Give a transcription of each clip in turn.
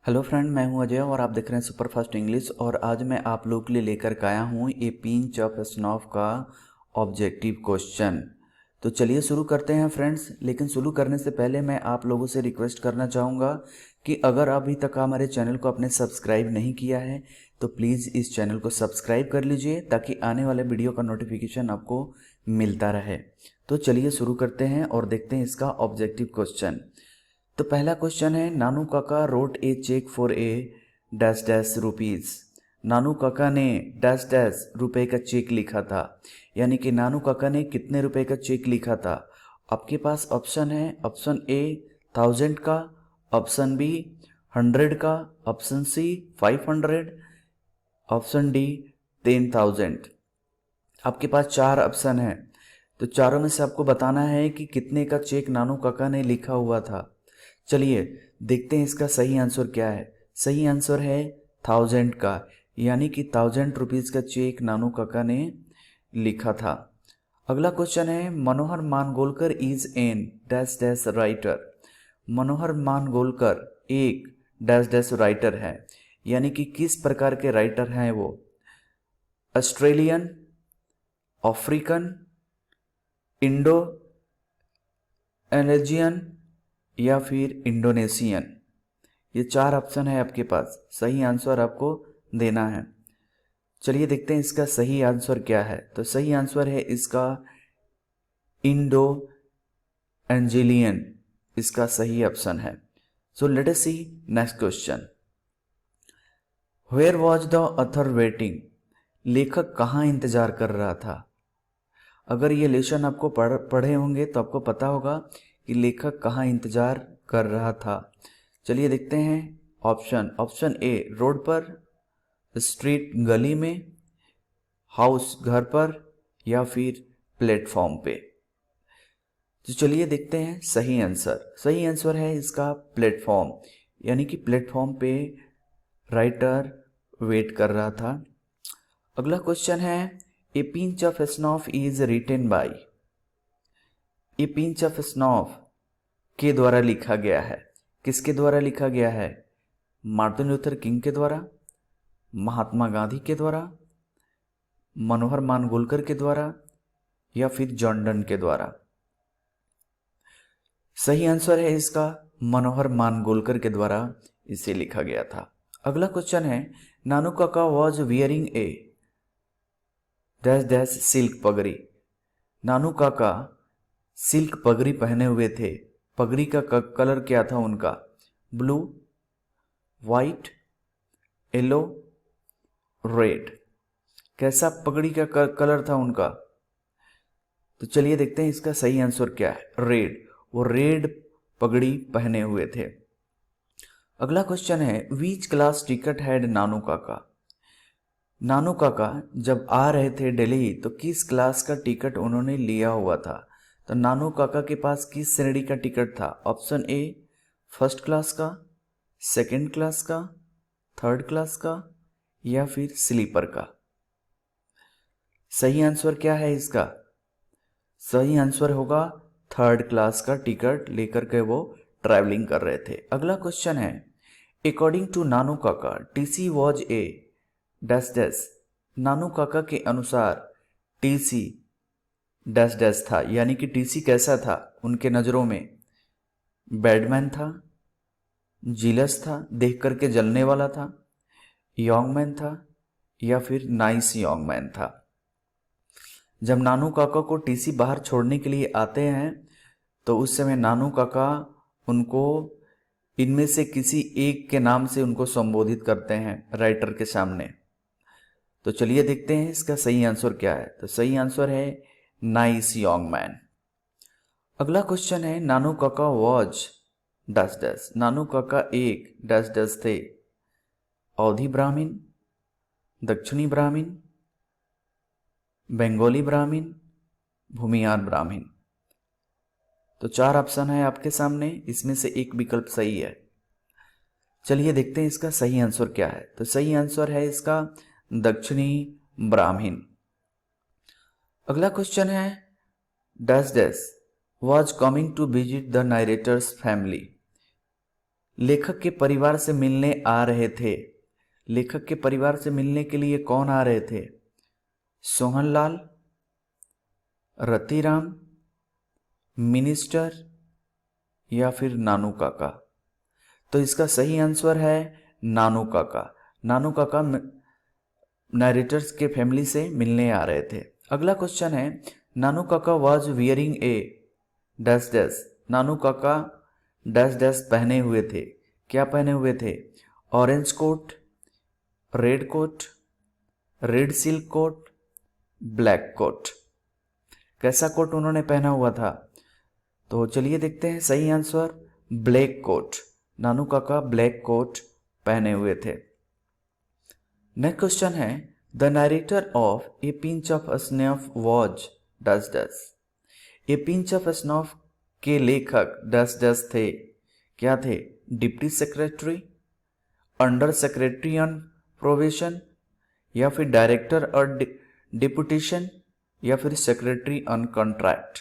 Hello friend, मैं हूं अजय और आप देख रहे हैं सुपर फास्ट इंग्लिश। और आज मैं आप लोगों के लिए लेकर के आया हूं ए पिंच ऑफ स्नॉफ का ऑब्जेक्टिव क्वेश्चन। तो चलिए शुरू करते हैं फ्रेंड्स। लेकिन शुरू करने से पहले मैं आप लोगों से रिक्वेस्ट करना चाहूँगा कि अगर अभी तक हमारे चैनल को आपने सब्सक्राइब नहीं किया है तो प्लीज़ इस चैनल को सब्सक्राइब कर लीजिए ताकि आने वाले वीडियो का नोटिफिकेशन आपको मिलता रहे। तो चलिए शुरू करते हैं और देखते हैं इसका ऑब्जेक्टिव क्वेश्चन। तो पहला क्वेश्चन है, Nanu Kaka wrote a cheque for a dash dash rupees. Nanu Kaka ने डैश डैश रुपए का चेक लिखा था, यानी कि नानू काका ने कितने रुपए का चेक लिखा था। आपके पास ऑप्शन है, ऑप्शन ए 1000 का, ऑप्शन बी 100 का, ऑप्शन सी 500, ऑप्शन डी 10,000। आपके पास चार ऑप्शन है। तो चारों में से आपको बताना है कि कितने का चेक नानू काका ने लिखा हुआ था। चलिए देखते हैं इसका सही आंसर क्या है। सही आंसर है 1000 का, यानी कि 1000 रुपीज़ का चेक नानू काका ने लिखा था। अगला क्वेश्चन है, Manohar Malgonkar is an dash dash writer. Manohar Malgonkar एक डैश डैश राइटर है, यानी कि किस प्रकार के राइटर हैं वो। ऑस्ट्रेलियन, अफ्रीकन, इंडो एनर्जियन या फिर इंडोनेशियन। ये चार ऑप्शन है आपके पास, सही आंसर आपको देना है। चलिए देखते हैं इसका सही आंसर क्या है। तो सही आंसर है इसका इंडो एंजेलियन, इसका सही ऑप्शन है। So let us see next question. Where was the author waiting. लेखक कहाँ इंतजार कर रहा था। अगर ये लेसन आपको पढ़े होंगे तो आपको पता होगा कि लेखक कहाँ इंतजार कर रहा था। चलिए देखते हैं ऑप्शन ए रोड पर, स्ट्रीट गली में, हाउस घर पर, या फिर प्लेटफॉर्म पे। तो चलिए देखते हैं सही आंसर। सही आंसर है इसका प्लेटफॉर्म, यानी कि प्लेटफॉर्म पे राइटर वेट कर रहा था। अगला क्वेश्चन है, a pinch of snuff is written by. A pinch of snuff के द्वारा लिखा गया है। किसके द्वारा लिखा गया है। मार्टिन लूथर किंग के द्वारा, महात्मा गांधी के द्वारा, मनोहर मानगोलकर के द्वारा, या फिर जॉन डन के द्वारा। सही आंसर है इसका मनोहर मानगोलकर के द्वारा इसे लिखा गया था। अगला क्वेश्चन है, Nanu Kaka was wearing a dash dash silk पगड़ी। नानू काका सिल्क पगड़ी पहने हुए थे। पगड़ी का कलर क्या था उनका। Blue, white, yellow, red. कैसा पगड़ी का कलर था उनका। तो चलिए देखते हैं इसका सही आंसर क्या है। रेड, वो रेड पगड़ी पहने हुए थे। अगला क्वेश्चन है, विच क्लास टिकट हैड नानू काका। नानू काका जब आ रहे थे दिल्ली तो किस क्लास का टिकट उन्होंने लिया हुआ था। तो नानू काका के पास किस श्रेणी का टिकट था। ऑप्शन ए फर्स्ट क्लास का, सेकंड क्लास का, थर्ड क्लास का, या फिर स्लीपर का। सही आंसर क्या है इसका। सही आंसर होगा थर्ड क्लास का टिकट लेकर के वो ट्रैवलिंग कर रहे थे। अगला क्वेश्चन है, according to Nanu Kaka TC was a dash dash. Nanu Kaka के अनुसार टीसी डैश डैश था, यानी कि टीसी कैसा था उनके नज़रों में। बैडमैन था, जीलस था, देख करके जलने वाला था, यॉन्ग मैन था, या फिर नाइस यॉन्ग मैन था। जब नानू काका को टीसी बाहर छोड़ने के लिए आते हैं तो उस समय नानू काका उनको इनमें से किसी एक के नाम से उनको संबोधित करते हैं राइटर के सामने। तो चलिए देखते हैं इसका सही आंसर क्या है। तो सही आंसर है नाइस यॉन्ग मैन। अगला क्वेश्चन है, Nanu Kaka was dash dash. Nanu काका एक डैश डैश थे। अवधी ब्राह्मण, दक्षिणी ब्राह्मण, बंगाली ब्राह्मण, भूमियार ब्राह्मण। तो चार ऑप्शन है आपके सामने, इसमें से एक विकल्प सही है। चलिए देखते हैं इसका सही आंसर क्या है। तो सही आंसर है इसका दक्षिणी ब्राह्मण। अगला क्वेश्चन है, dash dash was coming to visit the narrator's family. लेखक के परिवार से मिलने आ रहे थे। लेखक के परिवार से मिलने के लिए कौन आ रहे थे? सोहनलाल, रतिराम, मिनिस्टर या फिर नानू काका। तो इसका सही आंसर है नानू काका। नानू काका नरेटर्स के फैमिली से मिलने आ रहे थे। अगला क्वेश्चन है, Nanu Kaka was wearing a dash dash. Nanu Kaka dash dash पहने हुए थे। क्या पहने हुए थे? Orange coat, red coat, red silk coat, black coat. कैसा कोट उन्होंने पहना हुआ था? तो चलिए देखते हैं सही आंसर, ब्लैक कोट। नानू काका ब्लैक कोट पहने हुए थे। नेक्स्ट क्वेश्चन है, the narrator of A pinch of snuff was dash dash. A pinch of snuff के लेखक डैश डैश थे। क्या थे? Deputy secretary, under secretary on probation, या फिर डायरेक्टर और डिपुटेशन, या फिर सेक्रेटरी ऑन कॉन्ट्रैक्ट।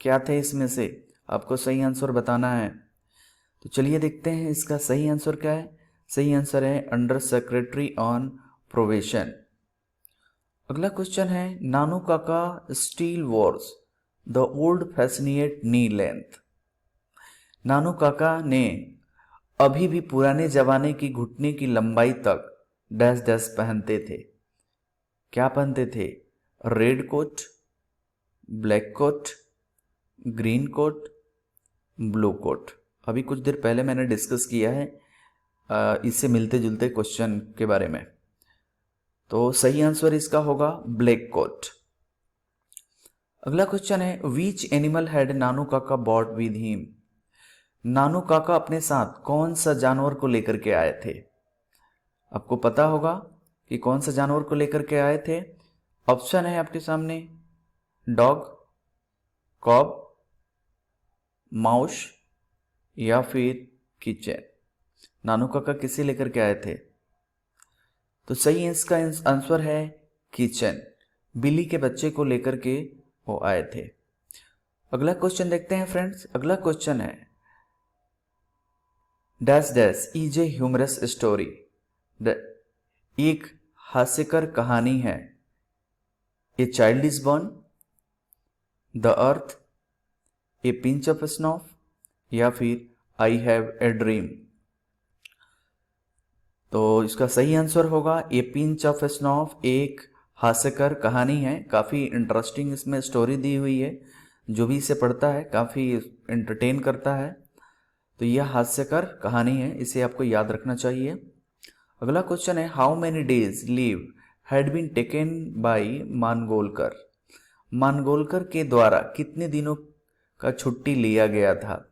क्या थे इसमें से? आपको सही आंसर बताना है। तो चलिए देखते हैं इसका सही आंसर क्या है। सही आंसर है अंडर सेक्रेटरी ऑन प्रोवेशन। अगला क्वेश्चन है, Nanu Kaka still wears the old fashioned knee length. Nanu Kaka ने अभी भी पुराने जमाने की घुटने की लंबाई तक डैश डैश पहनते थे। क्या पहनते थे? Red coat, black coat, green coat, blue coat. अभी कुछ देर पहले मैंने डिस्कस किया है इससे मिलते जुलते क्वेश्चन के बारे में। तो सही आंसर इसका होगा ब्लैक कोट। अगला क्वेश्चन है, विच एनिमल हैड नानू काका बॉट विद हिम। नानू काका अपने साथ कौन सा जानवर को लेकर के आए थे? आपको पता होगा कि कौन सा जानवर को लेकर के आए थे। ऑप्शन है आपके सामने, डॉग, कॉब, माउस या फिर किचन। नानू काका किसे लेकर के आए थे? तो सही इसका आंसर है किचन। बिल्ली के बच्चे को लेकर के वो आए थे। अगला क्वेश्चन देखते हैं फ्रेंड्स। अगला क्वेश्चन है, dash dash is a humorous story. एक हास्यकर कहानी है। A child is born, the earth, a pinch of snuff, या फिर आई हैव ए ड्रीम। तो इसका सही आंसर होगा ए पिंच ऑफ स्नॉफ। एक हास्यकर कहानी है, काफ़ी इंटरेस्टिंग इसमें स्टोरी दी हुई है। जो भी इसे पढ़ता है काफ़ी एंटरटेन करता है। तो यह हास्यकर कहानी है, इसे आपको याद रखना चाहिए। अगला क्वेश्चन है, how many days leave had been taken by Malgonkar. Malgonkar के द्वारा कितने दिनों का छुट्टी लिया गया था?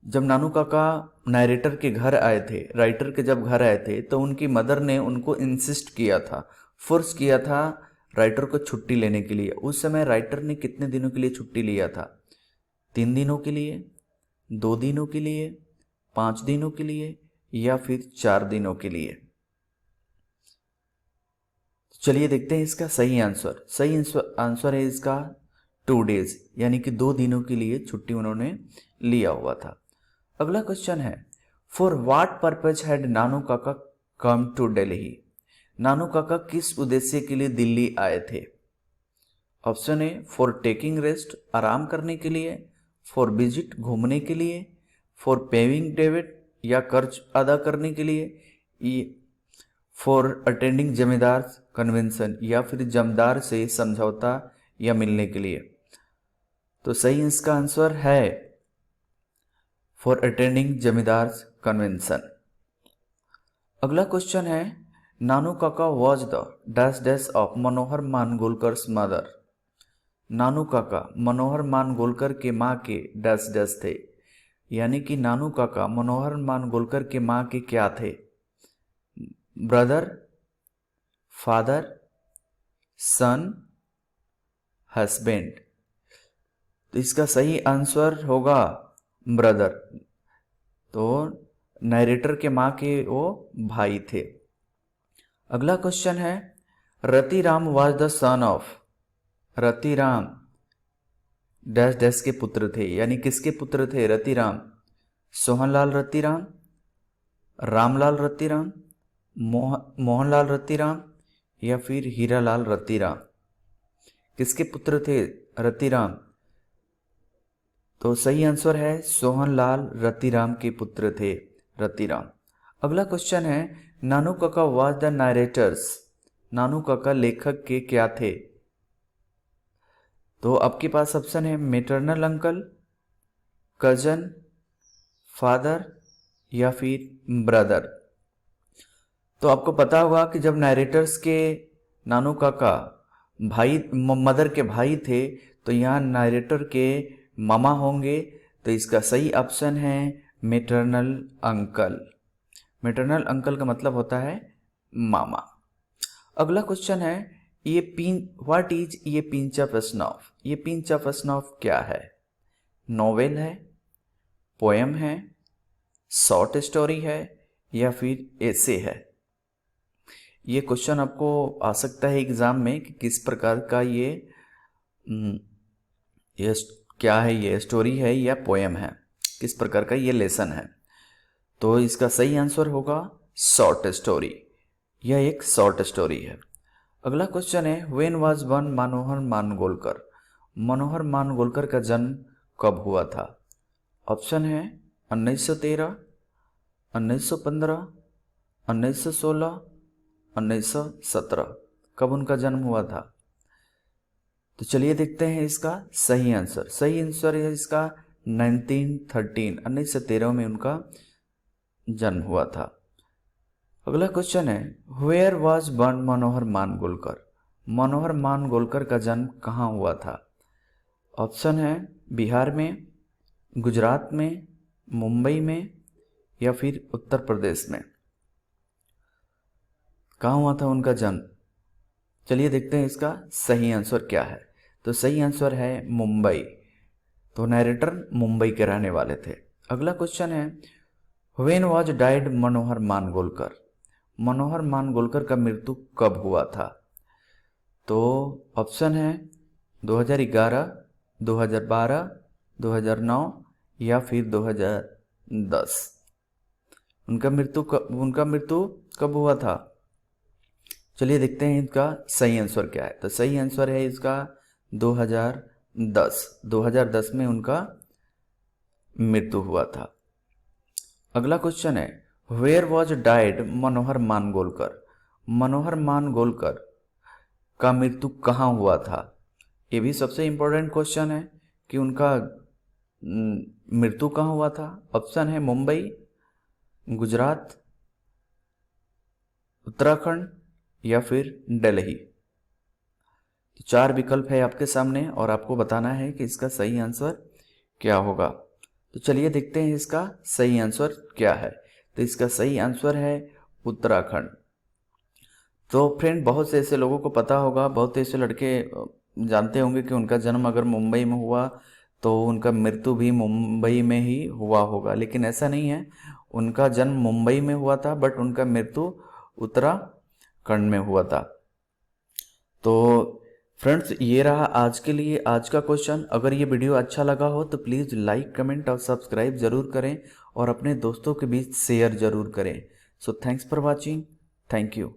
जब नानू काका नरेटर के घर आए थे, राइटर के जब घर आए थे, तो उनकी मदर ने उनको इंसिस्ट किया था, फोर्स किया था राइटर को छुट्टी लेने के लिए। उस समय राइटर ने कितने दिनों के लिए छुट्टी लिया था? 3 दिनों के लिए, 2 दिनों के लिए, 5 दिनों के लिए, या फिर 4 दिनों के लिए। चलिए देखते हैं इसका सही आंसर। सही आंसर है इसका 2 डेज, यानी कि 2 दिनों के लिए छुट्टी उन्होंने लिया हुआ था। अगला क्वेश्चन है, फॉर व्हाट पर्पज हैड नानू काका कम टू दिल्ली। नानू काका किस उद्देश्य के लिए दिल्ली आए थे? Option A, for taking rest, आराम करने के लिए, फॉर विजिट, घूमने के लिए, फॉर पेइंग डेबिट, या कर्ज अदा करने के लिए, फॉर अटेंडिंग जमींदार कन्वेंशन, या फिर जमींदार से समझौता या मिलने के लिए। तो सही इसका आंसर है फॉर अटेंडिंग जमींदार कन्वेंशन। अगला क्वेश्चन है, Nanu Kaka was the dash dash of Manohar Malgonkar mother. Nanu Kaka Manohar मानगोलकर के माँ के डैश डैश थे, यानी कि नानू काका मनोहर मानगोलकर के माँ के क्या थे? ब्रदर, फादर, सन, हस्बैंड। तो इसका सही आंसर होगा ब्रदर। तो नरेटर के माँ के वो भाई थे। अगला क्वेश्चन है, Ratiram was the son of. Ratiram dash dash के पुत्र थे, यानी किसके पुत्र थे रतिराम? सोहनलाल रत्तीराम, रामलाल रत्तीराम, मोहनलाल रत्तीराम या फिर हीरालाल रत्तीराम? किसके पुत्र थे रत्तीराम? तो सही आंसर है सोहनलाल रत्तीराम के पुत्र थे रत्तीराम। अगला क्वेश्चन है, नानू काका वाज द नारेटर्स। नानू काका लेखक के क्या थे? तो आपके पास ऑप्शन है मेटरनल अंकल, कजन, फादर या फिर ब्रदर। तो आपको पता होगा कि जब नरेटर्स के नानू काका भाई मदर के भाई थे, तो यहाँ नरेटर के मामा होंगे। तो इसका सही ऑप्शन है मेटरनल अंकल। मेटरनल अंकल का मतलब होता है मामा। अगला क्वेश्चन है, व्हाट इज ये पिंच ऑफ स्नॉफ? ये पिंच ऑफ स्नॉफ क्या है? नॉवेल है, पोएम है, शॉर्ट स्टोरी है या फिर एसे है? ये क्वेश्चन आपको आ सकता है एग्जाम में कि किस प्रकार का ये क्या है, ये स्टोरी है या पोएम है, किस प्रकार का ये लेसन है। तो इसका सही आंसर होगा शॉर्ट स्टोरी। यह एक शॉर्ट स्टोरी है। अगला क्वेश्चन है, व्हेन वाज बर्न मनोहर मानगोलकर? मनोहर मानगोलकर का जन्म कब हुआ था? ऑप्शन है 1913, 1915, 1916, 1917। कब उनका जन्म हुआ था? तो चलिए देखते हैं इसका सही आंसर। सही आंसर है इसका 1913, 1913 में उनका जन्म हुआ था। अगला क्वेश्चन है, वेयर वाज बर्न मनोहर मानगोलकर? मनोहर मानगोलकर का जन्म कहाँ हुआ था? ऑप्शन है बिहार में, गुजरात में, मुंबई में या फिर उत्तर प्रदेश में। कहाँ हुआ था उनका जन्म? चलिए देखते हैं इसका सही आंसर क्या है। तो सही आंसर है मुंबई। तो नरेटर मुंबई के रहने वाले थे। अगला क्वेश्चन है, व्हेन वाज डाइड मनोहर मानगोलकर? मनोहर मानगोलकर का मृत्यु कब हुआ था? तो ऑप्शन है 2011, 2012, 2009 या फिर 2010। उनका मृत्यु कब हुआ था? चलिए देखते हैं इसका सही आंसर क्या है। तो सही आंसर है इसका 2010 में उनका मृत्यु हुआ था। अगला क्वेश्चन है, वेयर वॉज डाइड मनोहर मानगोलकर? मनोहर मानगोलकर का मृत्यु कहाँ हुआ था? ये भी सबसे इंपॉर्टेंट क्वेश्चन है कि उनका मृत्यु कहाँ हुआ था। ऑप्शन है मुंबई, गुजरात, उत्तराखंड या फिर दिल्ली। तो 4 विकल्प है आपके सामने और आपको बताना है कि इसका सही आंसर क्या होगा। तो चलिए देखते हैं इसका सही आंसर क्या है। तो इसका सही आंसर है उत्तराखंड। तो फ्रेंड, बहुत से ऐसे लोगों को पता होगा, बहुत ऐसे लड़के जानते होंगे कि उनका जन्म अगर मुंबई में हुआ तो उनका मृत्यु भी मुंबई में ही हुआ होगा, लेकिन ऐसा नहीं है। उनका जन्म मुंबई में हुआ था बट उनका मृत्यु उत्तराखंड में हुआ था। तो फ्रेंड्स, ये रहा आज के लिए आज का क्वेश्चन। अगर ये वीडियो अच्छा लगा हो तो प्लीज़ लाइक, कमेंट और सब्सक्राइब ज़रूर करें और अपने दोस्तों के बीच शेयर ज़रूर करें। So thanks for watching. Thank you.